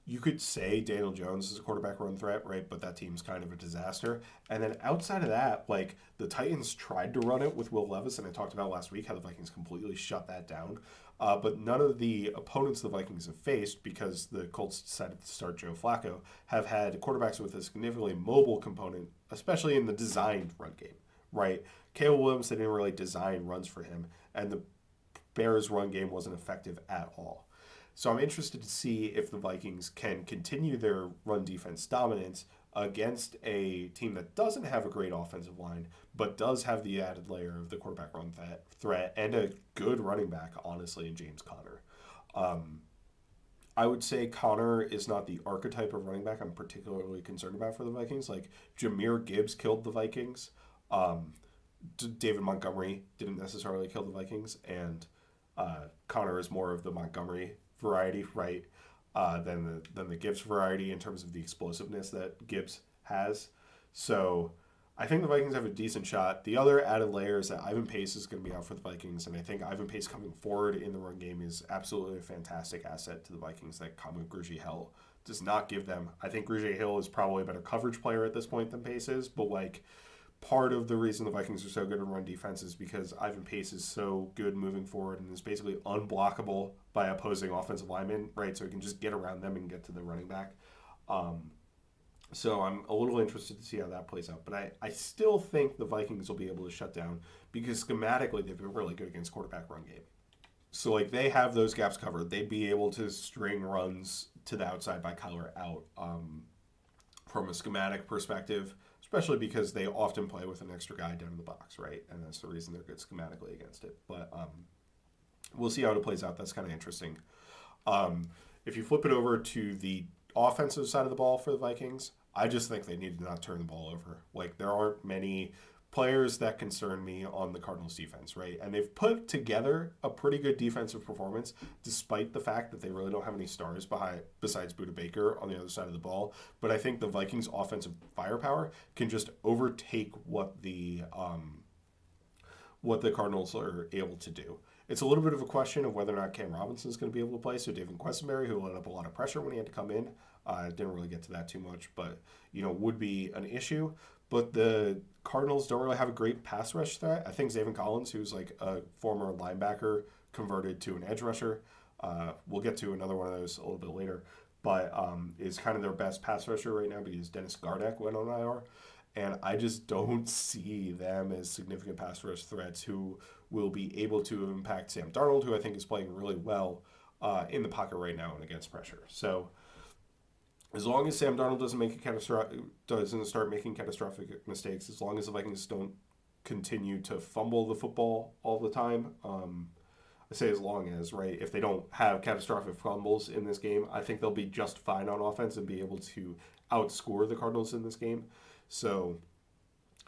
You could say Daniel Jones is a quarterback run threat, right? But that team's kind of a disaster. And then outside of that, like, the Titans tried to run it with Will Levis, and I talked about last week how the Vikings completely shut that down. But none of the opponents the Vikings have faced, because the Colts decided to start Joe Flacco, have had quarterbacks with a significantly mobile component, especially in the designed run game, right? Caleb Williams, they didn't really design runs for him, and the Bears' run game wasn't effective at all. So I'm interested to see if the Vikings can continue their run defense dominance against a team that doesn't have a great offensive line, but does have the added layer of the quarterback run threat and a good running back, honestly, in James Conner. I would say Conner is not the archetype of running back I'm particularly concerned about for the Vikings. Like, Jahmyr Gibbs killed the Vikings. David Montgomery didn't necessarily kill the Vikings, and Conner is more of the Montgomery variety, right, than the Gibbs variety in terms of the explosiveness that Gibbs has. So I think the Vikings have a decent shot. The other added layer is that Ivan Pace is going to be out for the Vikings, and I think Ivan Pace coming forward in the run game is absolutely a fantastic asset to the Vikings that Kamu Grugier-Hill does not give them. I think Grugier-Hill is probably a better coverage player at this point than Pace is, but, like, part of the reason the Vikings are so good in run defense is because Ivan Pace is so good moving forward and is basically unblockable by opposing offensive linemen, right? So he can just get around them and get to the running back. So I'm a little interested to see how that plays out. But I still think the Vikings will be able to shut down, because schematically they've been really good against quarterback run game. So, like, they have those gaps covered. They'd be able to string runs to the outside by Kyler out from a schematic perspective, especially because they often play with an extra guy down in the box, right? And that's the reason they're good schematically against it. But we'll see how it plays out. That's kind of interesting. If you flip it over to the offensive side of the ball for the Vikings, I just think they need to not turn the ball over. Like, there aren't many players that concern me on the Cardinals defense, right? And they've put together a pretty good defensive performance, despite the fact that they really don't have any stars besides Budda Baker on the other side of the ball. But I think the Vikings' offensive firepower can just overtake what the Cardinals are able to do. It's a little bit of a question of whether or not Cam Robinson is going to be able to play. So David Questenberry, who let up a lot of pressure when he had to come in, didn't really get to that too much, but would be an issue. But the Cardinals don't really have a great pass rush threat. I think Zaven Collins, who's like a former linebacker converted to an edge rusher, we'll get to another one of those a little bit later, but is kind of their best pass rusher right now because Dennis Gardeck went on IR. And I just don't see them as significant pass rush threats who will be able to impact Sam Darnold, who I think is playing really well in the pocket right now and against pressure. So as long as Sam Darnold doesn't start making catastrophic mistakes, as long as the Vikings don't continue to fumble the football all the time, I say as long as, right? If they don't have catastrophic fumbles in this game, I think they'll be just fine on offense and be able to outscore the Cardinals in this game. So,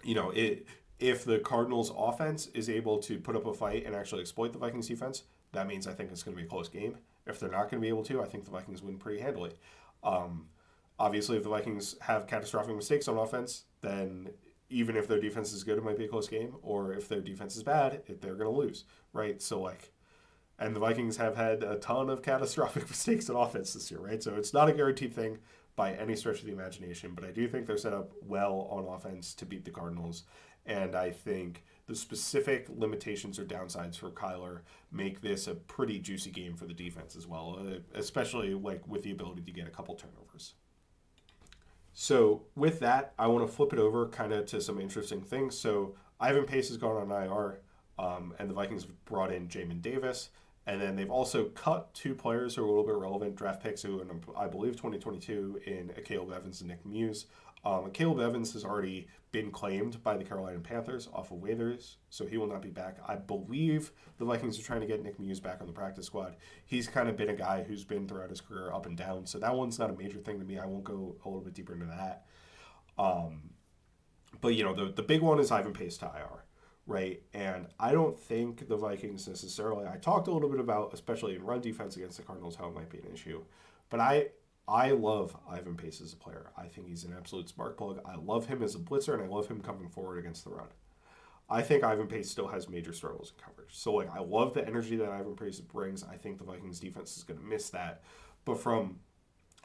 if the Cardinals offense is able to put up a fight and actually exploit the Vikings defense, that means I think it's going to be a close game. If they're not going to be able to, I think the Vikings win pretty handily. Obviously, if the Vikings have catastrophic mistakes on offense, then even if their defense is good, it might be a close game. Or if their defense is bad, they're going to lose, right? So, and the Vikings have had a ton of catastrophic mistakes on offense this year, right? So it's not a guaranteed thing by any stretch of the imagination, but I do think they're set up well on offense to beat the Cardinals. And I think the specific limitations or downsides for Kyler make this a pretty juicy game for the defense as well, especially with the ability to get a couple turnovers. So with that, I want to flip it over kind of to some interesting things. So Ivan Pace has gone on IR, and the Vikings have brought in Jamin Davis. And then they've also cut two players who are a little bit relevant, draft picks who, I believe, 2022 in Akayleb Evans and Nick Muse. Akayleb Evans has already been claimed by the Carolina Panthers off of waivers, so he will not be back. I believe the Vikings are trying to get Nick Muse back on the practice squad. He's kind of been a guy who's been throughout his career up and down, so that one's not a major thing to me. I won't go a little bit deeper into that. But, the big one is Ivan Pace to IR. Right, and I don't think the Vikings necessarily. I talked a little bit about, especially in run defense against the Cardinals, how it might be an issue. But I love Ivan Pace as a player. I think he's an absolute spark plug. I love him as a blitzer, and I love him coming forward against the run. I think Ivan Pace still has major struggles in coverage. So, I love the energy that Ivan Pace brings. I think the Vikings defense is going to miss that. But from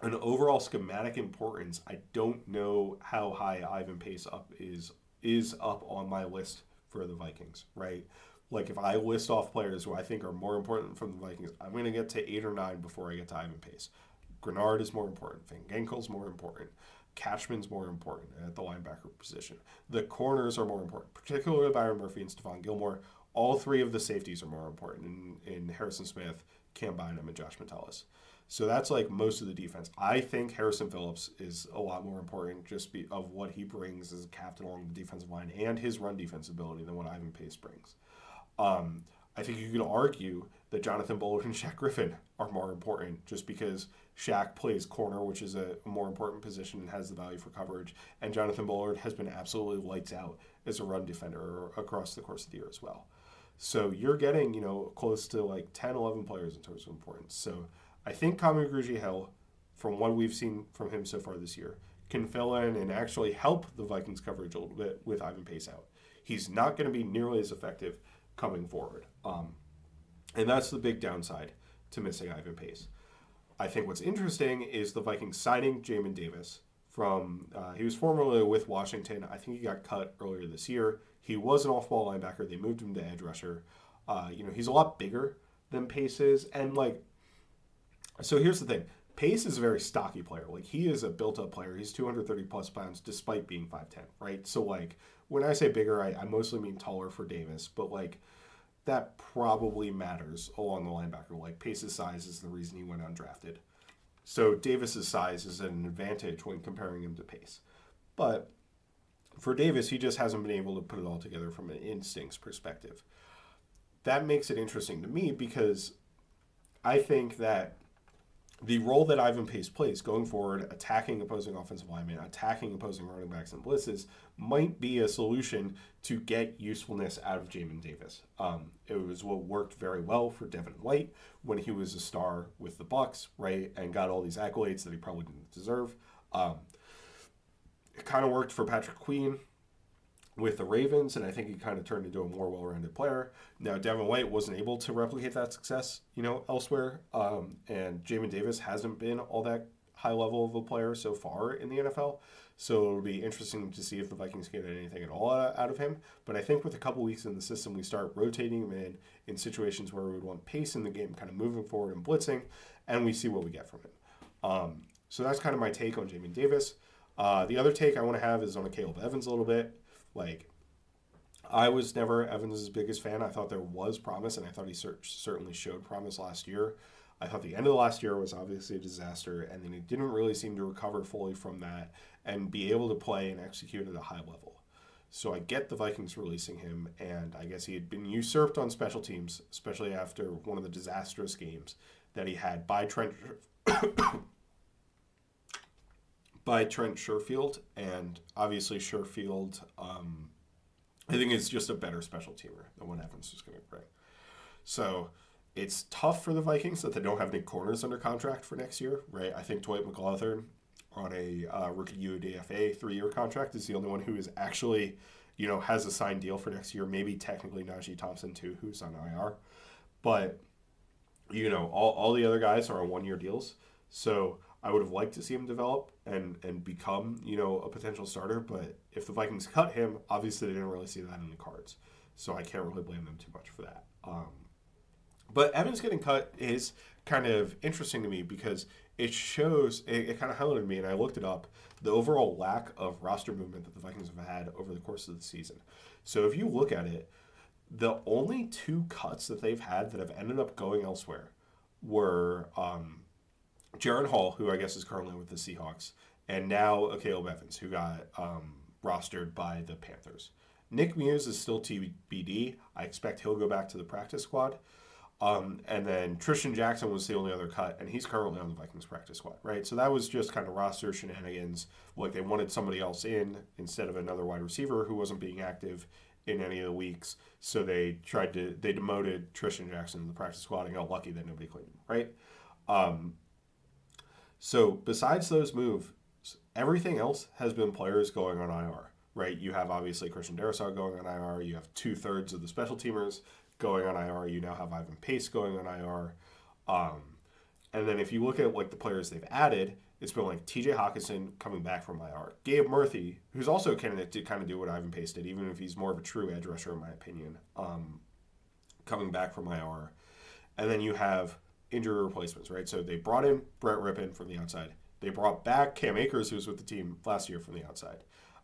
an overall schematic importance, I don't know how high Ivan Pace is up on my list for the Vikings, right? If I list off players who I think are more important from the Vikings, I'm going to get to 8 or 9 before I get to Ivan Pace. Grenard is more important. Van Ginkel's more important. Cashman's more important at the linebacker position. The corners are more important, particularly Byron Murphy and Stephon Gilmore. All three of the safeties are more important in Harrison Smith, Cam Bynum, and Josh Metellus. So that's most of the defense. I think Harrison Phillips is a lot more important just of what he brings as a captain along the defensive line and his run defense ability than what Ivan Pace brings. I think you could argue that Jonathan Bullard and Shaq Griffin are more important just because Shaq plays corner, which is a more important position and has the value for coverage, and Jonathan Bullard has been absolutely lights out as a run defender across the course of the year as well. So you're getting, close to 10, 11 players in terms of importance. So I think Kami Grugier-Hill, from what we've seen from him so far this year, can fill in and actually help the Vikings coverage a little bit with Ivan Pace out. He's not going to be nearly as effective coming forward. And that's the big downside to missing Ivan Pace. I think what's interesting is the Vikings signing Jamin Davis from, he was formerly with Washington. I think he got cut earlier this year. He was an off-ball linebacker. They moved him to edge rusher. He's a lot bigger than Pace is. And so here's the thing. Pace is a very stocky player. He is a built-up player. He's 230-plus pounds despite being 5'10", right? So, when I say bigger, I mostly mean taller for Davis. But, that probably matters along the linebacker. Pace's size is the reason he went undrafted. So, Davis's size is an advantage when comparing him to Pace. But for Davis, he just hasn't been able to put it all together from an instincts perspective. That makes it interesting to me because I think that the role that Ivan Pace plays going forward, attacking opposing offensive linemen, attacking opposing running backs and blitzes, might be a solution to get usefulness out of Jamin Davis. It was what worked very well for Devin White when he was a star with the Bucs, right, and got all these accolades that he probably didn't deserve. It kind of worked for Patrick Queen with the Ravens, and I think he kind of turned into a more well-rounded player. Now, Devin White wasn't able to replicate that success, elsewhere, and Jamin Davis hasn't been all that high level of a player so far in the NFL. So it'll be interesting to see if the Vikings get anything at all out of him. But I think with a couple weeks in the system, we start rotating him in situations where we would want pace in the game, kind of moving forward and blitzing, and we see what we get from him. So that's kind of my take on Jamin Davis. The other take I want to have is on Akayleb Evans a little bit. Like, I was never Evans' biggest fan. I thought there was promise, and I thought he certainly showed promise last year. I thought the end of the last year was obviously a disaster, and then he didn't really seem to recover fully from that and be able to play and execute at a high level. So I get the Vikings releasing him, and I guess he had been usurped on special teams, especially after one of the disastrous games that he had by Trent Sherfield, and obviously Sherfield, I think is just a better special teamer than what Evans is going to bring. So it's tough for the Vikings that they don't have any corners under contract for next year, right? I think Dwight McLaughlin on a rookie UDFA 3-year contract is the only one who is actually, has a signed deal for next year. Maybe technically Najee Thompson too, who's on IR. But, all the other guys are on 1-year deals. So I would have liked to see him develop and become, a potential starter. But if the Vikings cut him, obviously they didn't really see that in the cards. So I can't really blame them too much for that. But Evans getting cut is kind of interesting to me because it shows, it kind of highlighted me, and I looked it up, the overall lack of roster movement that the Vikings have had over the course of the season. So if you look at it, the only 2 cuts that they've had that have ended up going elsewhere were Jaron Hall, who I guess is currently with the Seahawks, and now Akayleb Evans, who got rostered by the Panthers. Nick Muse is still TBD. I expect he'll go back to the practice squad. And then Tristan Jackson was the only other cut, and he's currently on the Vikings practice squad, right? So that was just kind of roster shenanigans. Like, they wanted somebody else in instead of another wide receiver who wasn't being active in any of the weeks. So they demoted Tristan Jackson to the practice squad and got lucky that nobody claimed him, right? So besides those moves, everything else has been players going on IR, right? You have obviously Christian Darrisaw going on IR. You have 2/3 of the special teamers going on IR. You now have Ivan Pace going on IR. And then if you look at like the players they've added, it's been like TJ Hockenson coming back from IR. Gabe Murphy, who's also a candidate to kind of do what Ivan Pace did, even if he's more of a true edge rusher in my opinion, coming back from IR. And then you have injury replacements, right? So they brought in Brett Rippon from the outside. They brought back Cam Akers, who was with the team last year, from the outside.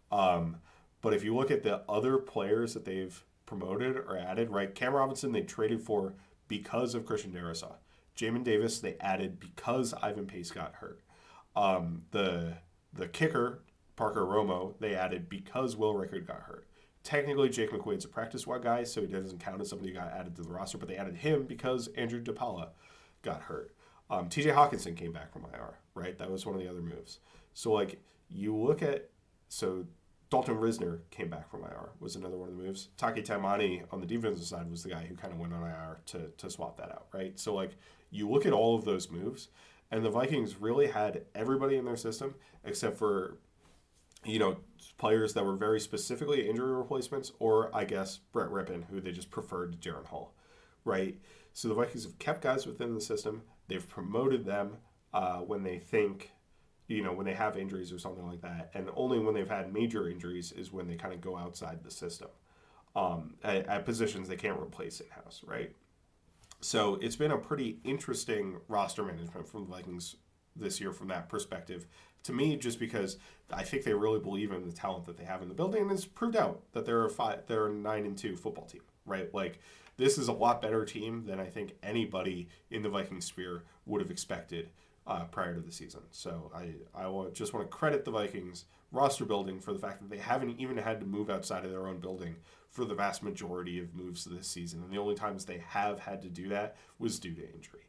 But if you look at the other players that they've promoted or added, right? Cam Robinson they traded for because of Christian Darrisaw. Jamin Davis they added because Ivan Pace got hurt. The kicker, Parker Romo, they added because Will Rickard got hurt. Technically, Jake McQuaid's a practice squad guy, so he doesn't count as somebody who got added to the roster, but they added him because Andrew DePaula got hurt. TJ Hockenson came back from IR, right? That was one of the other moves. So, like, you look at... So, Dalton Risner came back from IR, was another one of the moves. Taki Taimani on the defensive side was the guy who kind of went on IR to swap that out, right? So, like, you look at all of those moves, and the Vikings really had everybody in their system except for, players that were very specifically injury replacements, or, I guess, Brett Rippon, who they just preferred to Jaron Hall, right? So the Vikings have kept guys within the system. They've promoted them when they think, when they have injuries or something like that. And only when they've had major injuries is when they kind of go outside the system at positions they can't replace in-house, right? So it's been a pretty interesting roster management from the Vikings this year from that perspective. To me, just because I think they really believe in the talent that they have in the building, and it's proved out that they're a 9-2 football team, right? Like, this is a lot better team than I think anybody in the Vikings sphere would have expected prior to the season. So I just want to credit the Vikings roster building for the fact that they haven't even had to move outside of their own building for the vast majority of moves this season. And the only times they have had to do that was due to injury.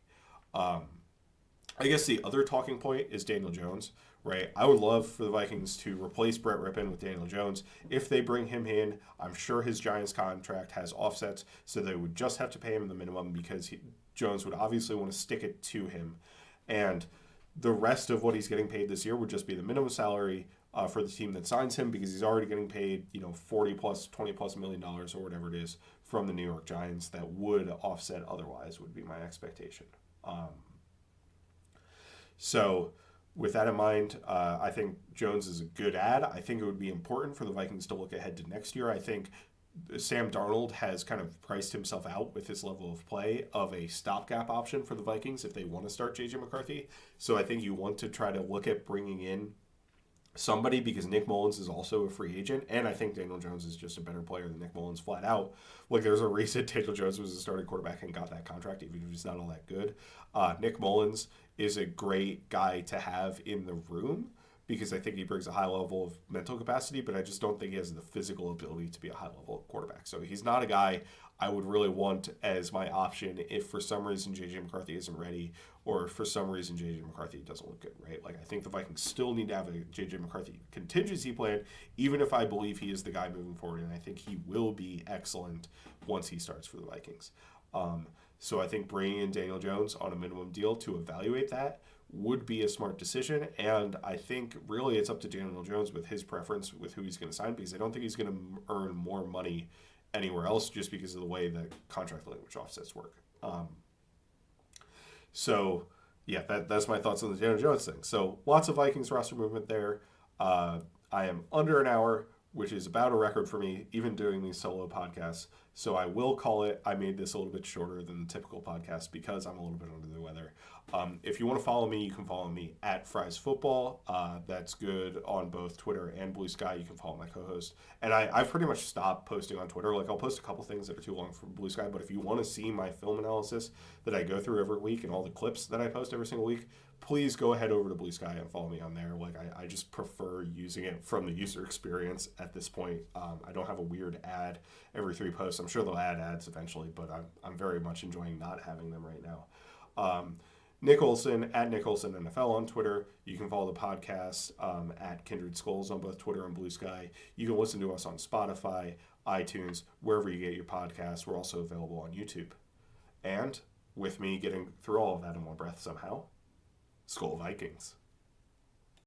I guess the other talking point is Daniel Jones, right? I would love for the Vikings to replace Brett Rippon with Daniel Jones. If they bring him in, I'm sure his Giants contract has offsets, so they would just have to pay him the minimum because Jones would obviously want to stick it to him. And the rest of what he's getting paid this year would just be the minimum salary for the team that signs him because he's already getting paid, 40 plus, 20 plus $1 million or whatever it is from the New York Giants that would offset otherwise, would be my expectation. So with that in mind, I think Jones is a good add. I think it would be important for the Vikings to look ahead to next year. I think Sam Darnold has kind of priced himself out with his level of play of a stopgap option for the Vikings if they want to start J.J. McCarthy. So I think you want to try to look at bringing in somebody because Nick Mullins is also a free agent, and I think Daniel Jones is just a better player than Nick Mullins flat out. Like, there's a reason Daniel Jones was a starting quarterback and got that contract, even if he's not all that good. Nick Mullins is a great guy to have in the room because I think he brings a high level of mental capacity, but I just don't think he has the physical ability to be a high-level quarterback. So he's not a guy I would really want as my option if for some reason J.J. McCarthy isn't ready or if for some reason J.J. McCarthy doesn't look good, right? Like, I think the Vikings still need to have a J.J. McCarthy contingency plan, even if I believe he is the guy moving forward, and I think he will be excellent once he starts for the Vikings. So I think bringing in Daniel Jones on a minimum deal to evaluate that would be a smart decision, and I think really it's up to Daniel Jones with his preference with who he's going to sign because I don't think he's going to earn more money anywhere else just because of the way the contract language offsets work. So, yeah, that's my thoughts on the Daniel Jones thing. So, lots of Vikings roster movement there. I am under an hour, which is about a record for me, even doing these solo podcasts. So, I will call it. I made this a little bit shorter than the typical podcast because I'm a little bit under the weather. If you want to follow me, you can follow me at Fries Football. That's good on both Twitter and BlueSky. You can follow my co-host. And I've pretty much stopped posting on Twitter. Like, I'll post a couple things that are too long for BlueSky, but if you want to see my film analysis that I go through every week and all the clips that I post every single week, please go ahead over to BlueSky and follow me on there. Like, I just prefer using it from the user experience at this point. I don't have a weird ad every 3 posts. I'm sure they'll add ads eventually, but I'm very much enjoying not having them right now. Nick Olson, at Nick Olson NFL on Twitter. You can follow the podcast at Kindred Skulls on both Twitter and BlueSky. You can listen to us on Spotify, iTunes, wherever you get your podcasts. We're also available on YouTube. And with me getting through all of that in one breath somehow, Skol Vikings.